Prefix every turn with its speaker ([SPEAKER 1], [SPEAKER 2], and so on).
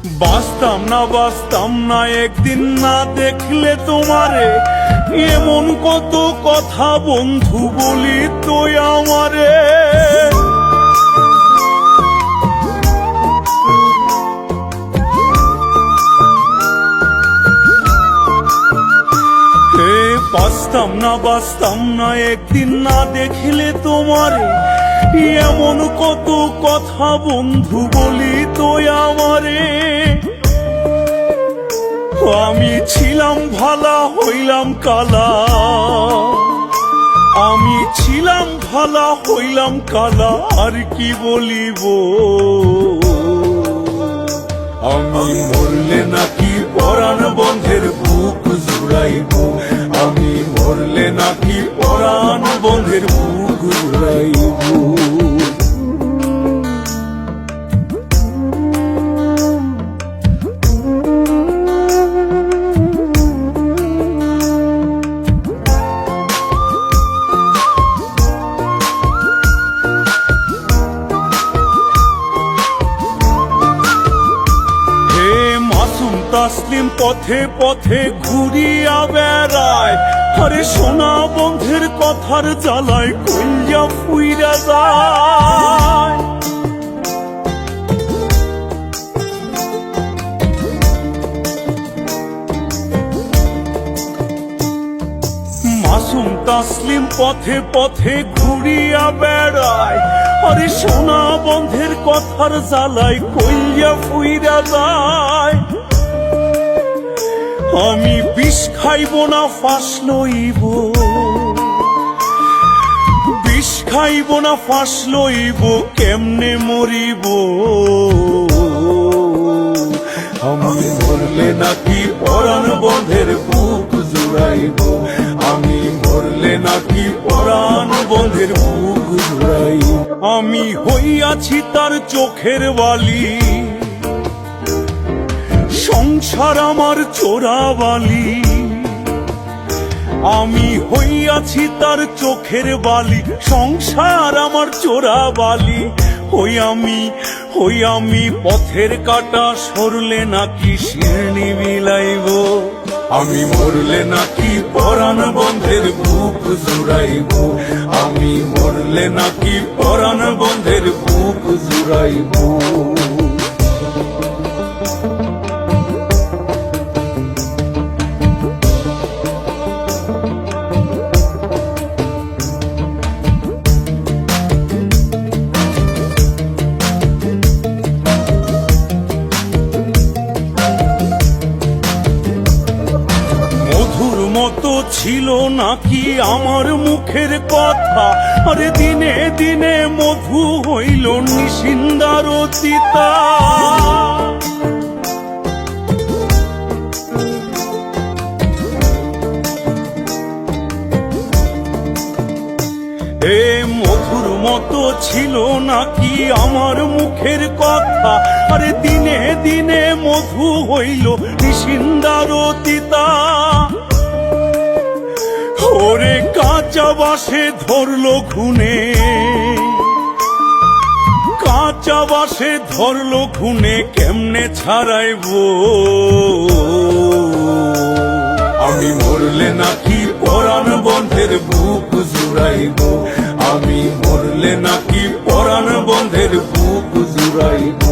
[SPEAKER 1] বাঁচতাম না একদিন না দেখলে তোমারে, এমন কত কথা বন্ধু বলি তো আমারে। বাঁচতাম না একদিন না দেখলে তোমারে, এমন কত কথা বন্ধু বলি তো আমারে। আমি ছিলাম ভালা হইলাম কালা, আমি ছিলাম ভালা হইলাম কালা, আর কি বলিব। আমি মরলে নাকি পরাণ বন্ধের বুক জুড়াইব, আমি মরলে নাকি পরাণ বন্ধের বুক জুড়াইব। তাসলিম পথে পথে ঘুরিয়া বেড়ায়, আরে সোনা বন্ধের কথার জ্বালায় কইয়া ফুইরা যায়। মাসুম তাসলিম পথে পথে ঘুরিয়া বেড়ায়, আরে সোনা বন্ধের কথার জ্বালায় কইয়া ফুইরা যায়। আমি বিষ খাইব না ফাঁস লইব, বিষ খাইব না ফাঁস লইব, কেমনে মরিব। আমি মরলে নাকি পরাণ বন্ধের বুক জুড়াইব, আমি মরলে নাকি পরাণ বন্ধের বুক জুড়াইব। আমি হইয়াছি তার চোখের বালি, সংসার আমার চোরাবালি। আমি হইয়াছি তার চোখের বালি, সংসার আমার চোরাবালি। হই আমি পথের কাটা, সরলে নাকি শিরনি বিলাইব। আমি মরলে নাকি পরাণ বন্ধের বুক জুড়াইব, আমি মরলে নাকি পরাণ বন্ধের বুক জুড়াইব। মতো ছিল নাকি আমার মুখের কথা, আরে দিনে দিনে মধু হইল নিশিন্দার চিতা। এ মধুর মতো ছিল নাকি আমার মুখের কথা, আরে দিনে দিনে মধু হইল নিশিন্দার চিতা। ওরে কাঁচা বাসে ধরলো খুনে, কাঁচা বাসে ধরলো খুনে, কেমনে ছাড়াইব। আমি মরলে নাকি পরাণ বন্ধের বুক জুড়াইব, আমি মরলে নাকি পরাণ বন্ধের বুক জুড়াইব।